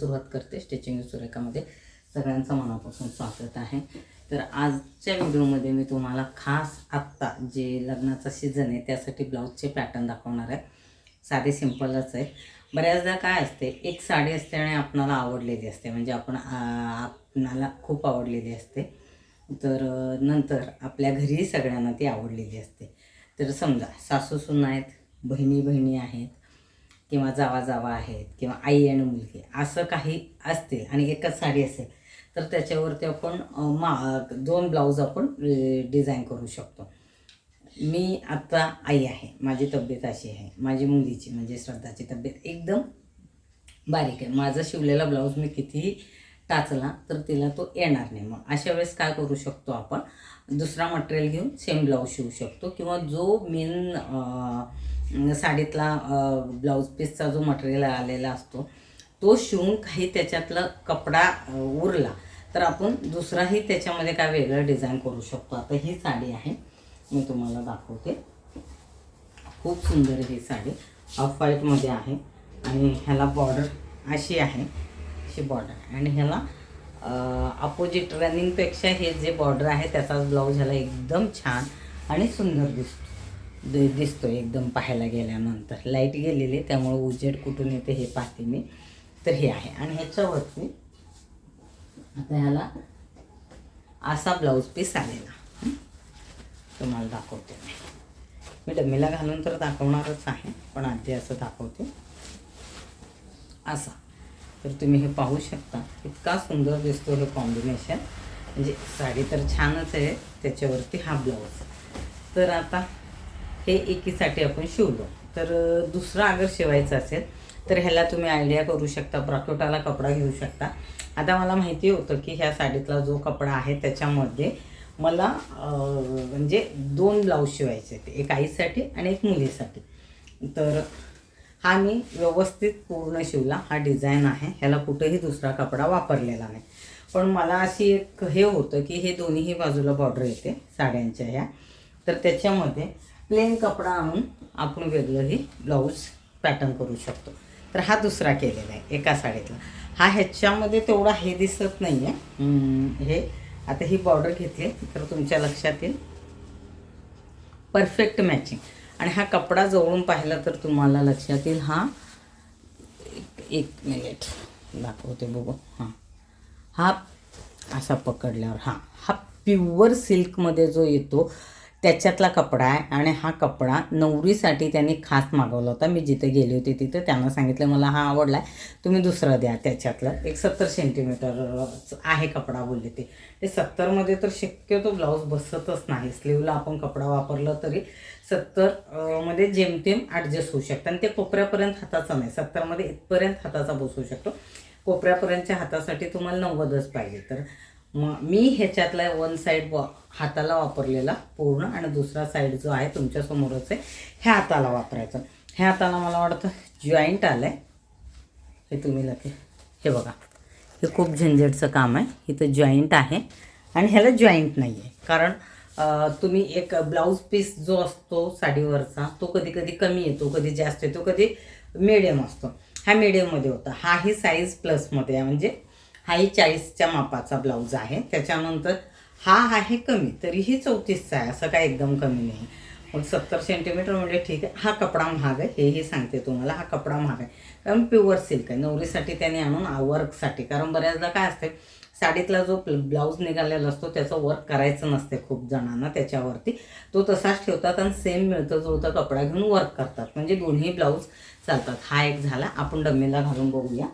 सुरुवात करते. स्टिचिंग सुरेखामध्ये सगळ्यांचं मनापासून स्वागत आहे. तर आजच्या व्हिडिओमध्ये मी तुम्हाला खास आत्ता जे लग्नाचा सीझन आहे त्यासाठी ब्लाऊजचे पॅटर्न दाखवणार आहे. साधे सिंपलच आहे. बऱ्याचदा काय असते, एक साडी असते आणि आपणाला आवडलेली असते, म्हणजे आपणाला खूप आवडलेली असते, तर नंतर आपल्या घरीही सगळ्यांना ती आवडलेली असते. तर समजा सासू सून आहेत, बहिणी बहिणी आहेत, किंवा जावा आहेत, किंवा आई आणि मुलगी असं काही असतील आणि एकच साडी असेल तर त्याच्यावरती आपण दोन ब्लाऊज आपण डिझाईन करू शकतो. मी आता आई आहे, माझी तब्येत अशी आहे, माझी मुलीची म्हणजे श्रद्धाची तब्येत एकदम बारीक आहे. माझा शिवलेला ब्लाऊज मी कितीही टाचला तर तिला तो येणार नाही. मग अशा वेळेस काय करू शकतो, आपण दुसरा मटेरियल घेऊन सेम ब्लाऊज शिवू शकतो, किंवा जो मेन साडीतला ब्लाऊज पीसचा जो मटेरियल आलेला असतो तो शिवून काही त्याच्यातला कपडा उरला तर आपण दुसराही त्याच्यामध्ये काय वेगळं डिझाईन करू शकतो. आता ही साडी आहे, मी तुम्हाला दाखवते. खूप सुंदर ही साडी ऑफ व्हाईटमध्ये आहे आणि ह्याला बॉर्डर अशी आहे, अशी बॉर्डर आहे. आणि ह्याला अपोजिट रनिंगपेक्षा हे जे बॉर्डर आहे त्याचाच ब्लाऊज ह्याला एकदम छान आणि सुंदर दिसतो एकदम पाहायला गेल्यानंतर. लाईट गेलेली त्यामुळे उजेड कुठून येते हे पाहते मी. तर हे आहे आणि ह्याच्यावरती आता ह्याला असा ब्लाऊज पीस आलेला तुम्हाला दाखवते. मी डमीला घालून तर दाखवणारच आहे, पण आधी असं दाखवते असा. तर तुम्ही हे पाहू शकता, इतका सुंदर दिसतो हे कॉम्बिनेशन. म्हणजे साडी तर छानच आहे, त्याच्यावरती हा ब्लाऊज. तर आता हे एकीसाठी आपण शिवलो. तर दुसरा अगर शिवायचा असेल तर ह्याला तुम्ही आयडिया करू शकता, ब्राकोटाला कपडा घेऊ शकता. आता मला माहिती होतं की ह्या साडीतला जो कपडा आहे त्याच्यामध्ये मला म्हणजे दोन ब्लाऊज शिवायचे, एक आईसाठी आणि एक मुलीसाठी. तर हा मी व्यवस्थित पूर्ण शिवला. हा डिझाईन आहे, ह्याला कुठेही दुसरा कपडा वापरलेला नाही. पण मला अशी एक हे होतं की हे दोन्हीही बाजूला बॉर्डर येते साड्यांच्या ह्या, तर त्याच्यामध्ये प्लेन कपडा आणून आपण वेगळंही ब्लाऊज पॅटर्न करू शकतो. तर हा दुसरा केलेला आहे एका साडीतला. हा ह्याच्यामध्ये तेवढा हे दिसत नाही आहे. हे आता ही बॉर्डर घेतली तर तुमच्या लक्षात येईल, परफेक्ट मॅचिंग. आणि हा कपडा जवळून पाहिला तर तुम्हाला लक्षात येईल. हा एक मिनिट दाखवते बघू. हा असा पकडल्यावर हा प्युअर सिल्कमध्ये जो येतो त्याच्यातला कपडा आहे. आणि हा कपडा नवरीसाठी त्यांनी खास मागवला होता. मी जिथे गेले होते तिथं त्यांना सांगितलं मला हा आवडला आहे, तुम्ही दुसरा द्या. त्याच्यातलं एक 70 सेंटीमीटर आहे कपडा बोलले ते. 70मध्ये तर शक्यतो ब्लाऊज बसतच नाही. स्लीवला आपण कपडा वापरला तरी 70मध्ये जेमतेम ॲडजस्ट होऊ शकतं. आणि ते कोपऱ्यापर्यंत हाताचा नाही, 70मध्ये इथपर्यंत हाताचा बसू शकतो. कोपऱ्यापर्यंतच्या हातासाठी तुम्हाला 90च पाहिजे. तर मग मी ह्याच्यातला वन साईड हाताला वापरलेला पूर्ण, आणि दुसरा साईड जो आहे तुमच्यासमोरच आहे, ह्या हाताला वापरायचं. ह्या हाताला मला वाटतं जॉईंट आलं आहे, हे तुम्ही हे बघा, हे खूप झंझटचं काम आहे. इथं जॉईंट आहे आणि ह्याला जॉईंट नाही आहे. कारण तुम्ही एक ब्लाऊज पीस जो असतो साडीवरचा तो कधी कधी कमी येतो, कधी जास्त येतो, कधी मिडियम असतो. हा मिडियममध्ये होता. हाही साईज प्लसमध्ये आहे, म्हणजे हाही 40च्या मापाचा ब्लाऊज आहे. त्याच्यानंतर हा आहे कमी, तरीही 34चा आहे, असं काय एकदम कमी नाही. मग 70 सेंटीमीटर म्हणजे ठीक आहे. हा कपडा महाग आहे, हेही सांगते तुम्हाला. हा कपडा महाग आहे कारण प्युअर सिल्क आहे. नवरीसाठी त्याने आणून वर्कसाठी, कारण बऱ्याचदा काय असते साडीतला जो ब्लाऊज निघालेला असतो त्याचं वर्क करायचं नसते खूप जणांना त्याच्यावरती, तो तसाच ठेवतात आणि सेम मिळतं जुळतं कपडा घेऊन वर्क करतात. म्हणजे दोन्ही ब्लाऊज चालतात. हा एक झाला. आपण डमीला घालून बघूया,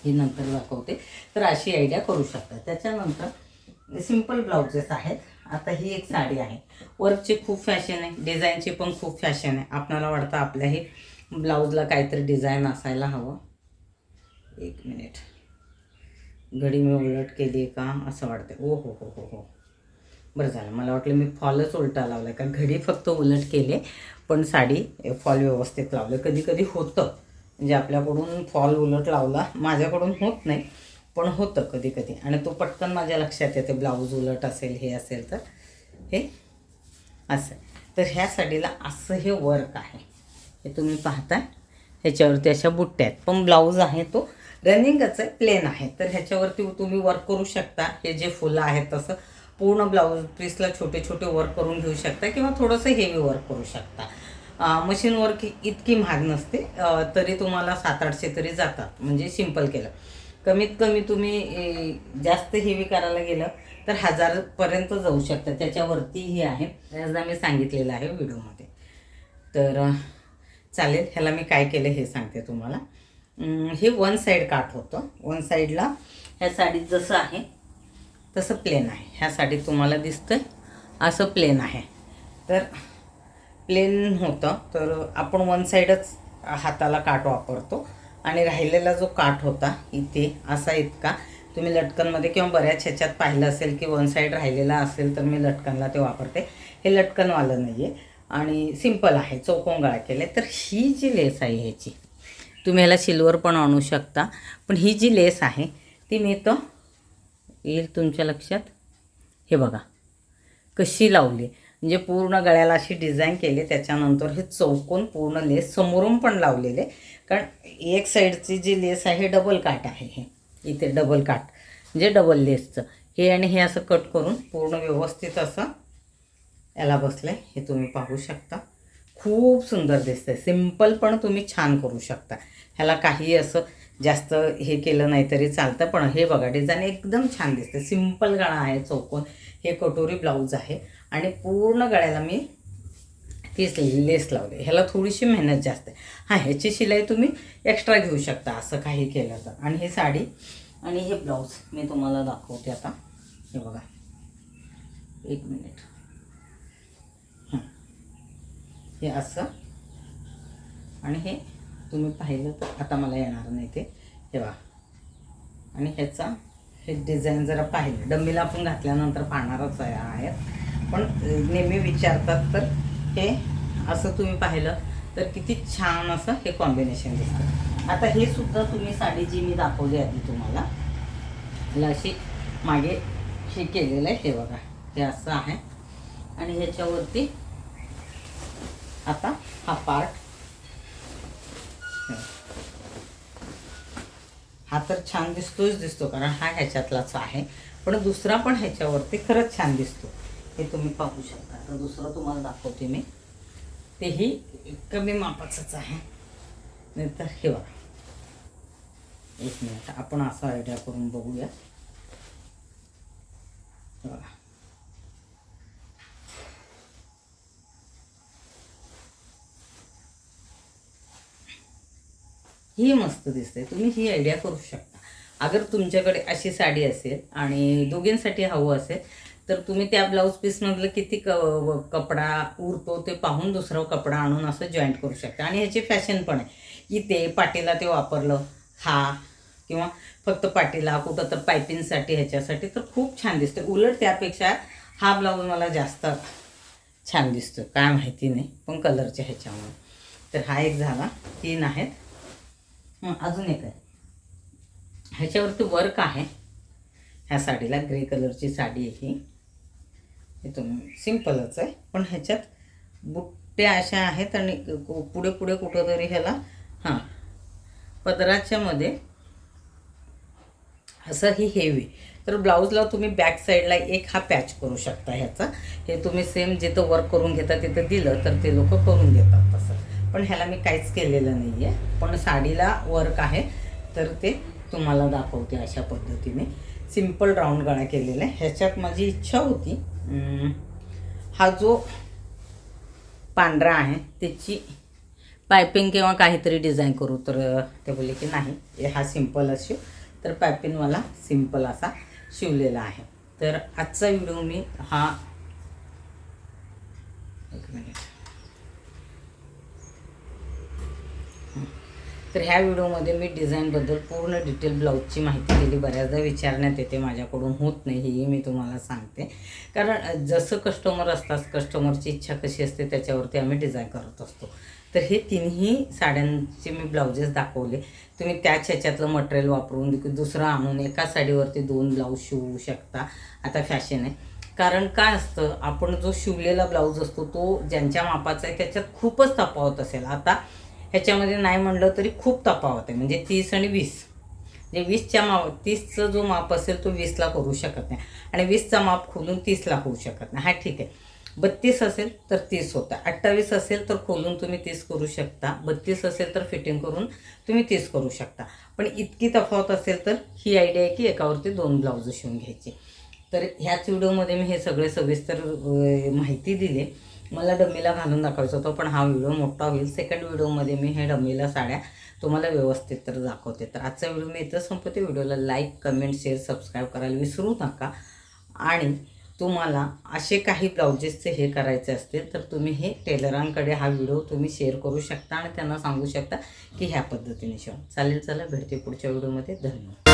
ही नंतर दाखवते. तर अशी आयडिया करू शकता. त्याच्यानंतर सिंपल ब्लाउजेस आहेत. आता ही एक साडी आहे, वर्कची खूप फॅशन आहे, डिझाईनची पण खूप फॅशन आहे. आपल्याला वाटतं आपल्याही ब्लाऊजला काहीतरी डिझाईन असायला हवं. एक मिनिट, घडी मी उलट केली का असं वाटतं. ओ हो हो हो हो, बरं झालं. मला वाटलं मी फॉलच उलटा लावला आहे, का घडी फक्त उलट केली पण साडी फॉल व्यवस्थित लावलं. कधी कधी होतं, म्हणजे आपल्याकडून फॉल उलट लावला, माझ्याकडून होत नाही पण होतं कधी कधी, आणि तो पटकन माझ्या लक्षात येते ब्लाऊज उलट असेल हे असेल तर. हे असं, तर ह्या साडीला असं हे वर्क आहे, हे तुम्ही पाहताय. ह्याच्यावरती अशा बुट्ट्या आहेत, पण ब्लाऊज आहे तो रनिंगच आहे, प्लेन आहे. तर ह्याच्यावरती तुम्ही वर्क करू शकता. हे जे फुलं आहेत तसं पूर्ण ब्लाऊज पीसला छोटे छोटे वर्क करून घेऊ शकता किंवा थोडंसं हेवी वर्क करू शकता. मशीन वर्क इतकी महाग नसते, तरी तुम्हाला 700-800 तरी जातात. म्हणजे सिंपल केलं कमीत कमी तुम्ही जास्त हेवी करायला गेलं तर 1000पर्यंत जाऊ शकतं. त्याच्यावरतीही आहे, याचदा मी सांगितलेलं आहे व्हिडिओमध्ये. तर चालेल. ह्याला मी काय केलं हे सांगते तुम्हाला. हे वन साईड काठ होतं. वन साईडला ह्या साडीत जसं आहे तसं प्लेन आहे. ह्या साडीत तुम्हाला दिसतंय असं प्लेन आहे. तर प्लेन होतं तर आपण वन साईडच हाताला काठ वापरतो आणि राहिलेला जो काठ होता इथे असा इतका तुम्ही लटकनमध्ये किंवा बऱ्याच ह्याच्यात पाहिलं असेल की वन साईड राहिलेला असेल तर मी लटकनला ते वापरते. हे लटकनवालं नाही आहे आणि सिंपल आहे, चौकोन गळा केले. तर ही जी लेस आहे ह्याची तुम्ही ह्याला सिल्वर पण आणू शकता, पण ही जी लेस आहे ती मी तर येईल तुमच्या लक्षात. हे बघा कशी लावली, म्हणजे पूर्ण गळ्याला अशी डिझाईन केली. त्याच्यानंतर हे चौकोन पूर्ण लेस समोरून पण लावलेले, कारण एक साईडची जी लेस आहे डबल काठ आहे. हे इथे डबल काठ म्हणजे डबल लेसचं हे आणि हे असं कट करून पूर्ण व्यवस्थित असं याला बसलं आहे. हे तुम्ही पाहू शकता. खूप सुंदर दिसतंय. सिंपल पण तुम्ही छान करू शकता. ह्याला काही असं जास्त हे केलं नाही तरी चालतं. पण हे बघा डिझाईन एकदम छान दिसते. सिंपल गळा आहे चौकोन. हे कटोरी ब्लाऊज आहे आणि पूर्ण गळ्याला मी तीच लेस लावले. ह्याला थोडीशी मेहनत जास्त आहे. हां, ह्याची शिलाई तुम्ही एक्स्ट्रा घेऊ शकता असं काही केलं तर. आणि ही साडी आणि हे ब्लाऊज मी तुम्हाला दाखवते आता. हे बघा, एक मिनिट. हे असं आणि हे तुम्ही पाहिलं तर आता मला येणार नाही ते. हे बघा, आणि ह्याचा हे डिझाईन जरा पाहिलं डम्मीला आपण घातल्यानंतर पाहणारच आहे, पण नेहमी विचारतात. तर हे असं तुम्ही पाहिलं तर किती छान असं हे कॉम्बिनेशन दिसतं. आता हे सुद्धा तुम्ही साडी जी मी दाखवली आधी तुम्हाला ह्याला अशी मागे हे केलेलं आहे. हे बघा, हे असं आहे आणि ह्याच्यावरती आता हा पार्ट, हा तर छान दिसतो कारण हा ह्याच्यातलाच आहे, पण दुसरा पण ह्याच्यावरती खरंच छान दिसतो. हे तुम्ही पाहू शकता. आता दुसरं तुम्हाला दाखवते मी, तेही कमी मापाचंच आहे. नंतर हे बघा, एक मिनिट आपण असं आयडिया करून बघूया. बघा, ही मस्त दिसते. तुम्ही ही आयडिया करू शकता. अगर तुमच्याकडे अशी साडी असेल आणि दोघींसाठी हवं असेल तर तुम्ही त्या ब्लाऊज पीसमधलं किती कपडा उरतो ते पाहून दुसरा कपडा आणून असं जॉईंट करू शकता. आणि ह्याची फॅशन पण आहे. इथे पाटीला ते वापरलं हा, किंवा फक्त पाटीला कुठं तर पायपिंगसाठी ह्याच्यासाठी तर खूप छान दिसतं. उलट त्यापेक्षा हा ब्लाऊज मला जास्त छान दिसतो, काय माहिती नाही, पण कलरच्या ह्याच्यामुळे. तर हा एक झाला. 3 आहेत. अजून एक आहे, ह्याच्यावरती वर्क आहे. ह्या साडीला ग्रे कलरची साडी आहे ही. हे तुम्ही सिंपलच आहे, पण ह्याच्यात बुट्ट्या अशा आहेत आणि पुढे पुढे कुठंतरी ह्याला हां पदराच्या मध्ये असं ही हेवी. तर ब्लाऊजला तुम्ही बॅक साईडला एक हा पॅच करू शकता ह्याचा. हे तुम्ही सेम जिथं वर्क करून घेता तिथं दिलं तर ते लोक करून देतात तसं, पण ह्याला मी काहीच केलेलं नाही आहे. पण साडीला वर्क आहे तर ते तुम्हाला दाखवते अशा पद्धतीने. सिंपल राऊंड गळा केलेला आहे. ह्याच्यात माझी इच्छा होती हा जो पांढरा आहे त्याची पायपिंग किंवा काहीतरी डिझाईन करू, तर ते बोलले की नाही हा सिंपल असो. तर पायपिंगवाला सिंपल असा शिवलेला आहे. तर आजचा व्हिडिओ मी हा एक मिनिट. तर ह्या व्हिडिओमध्ये मी डिझाईनबद्दल पूर्ण डिटेल ब्लाऊजची माहिती दिली. बऱ्याचदा विचारण्यात येते, माझ्याकडून होत नाही हे मी तुम्हाला सांगते. कारण जसं कस्टमर असतात, कस्टमरची इच्छा कशी असते त्याच्यावरती आम्ही डिझाईन करत असतो. तर हे तिन्ही साड्यांचे मी ब्लाउजेस दाखवले. तुम्ही त्याच ह्याच्यातलं मटेरियल वापरून दुसरं आणून एका साडीवरती 2 ब्लाऊज शिवू शकता. आता फॅशन आहे. कारण काय असतं, आपण जो शिवलेला ब्लाऊज असतो तो ज्यांच्या मापाचा आहे त्याच्यात खूपच तफावत असेल. आता ह्याच्यामध्ये नाही म्हणलं तरी खूप तफावत आहे, म्हणजे 30 आणि 20 म्हणजे 20च्या माप 30चा जो माप असेल तो 20ला करू शकत नाही आणि 20चा माप खोलून 30ला होऊ शकत नाही. हा ठीक आहे. 32 असेल तर 30 होतं. 28 असेल तर खोलून तुम्ही 30 करू शकता. 32 असेल तर फिटिंग करून तुम्ही 30 करू शकता. पण इतकी तफावत असेल तर ही आयडिया आहे की एकावरती 2 ब्लाऊज शिवून घ्यायची. तर ह्याच व्हिडिओमध्ये मी हे सगळे सविस्तर माहिती दिली. मला डमीला घालून दाखवायचं होतं पण हा व्हिडिओ मोठा होईल. सेकंड व्हिडिओमध्ये मी हे डमीला साड्या तुम्हाला व्यवस्थित तर दाखवते. तर आजचा व्हिडिओ मी इथं संपवते. व्हिडिओला लाईक, कमेंट, शेअर, सबस्क्राईब करायला विसरू नका. आणि तुम्हाला असे काही ब्लाउजेसचे हे करायचे असतील तर तुम्ही हे टेलरांकडे हा व्हिडिओ तुम्ही शेअर करू शकता आणि त्यांना सांगू शकता की ह्या पद्धतीने शिवा. चालेल. चला भेटते पुढच्या व्हिडिओमध्ये. धन्यवाद.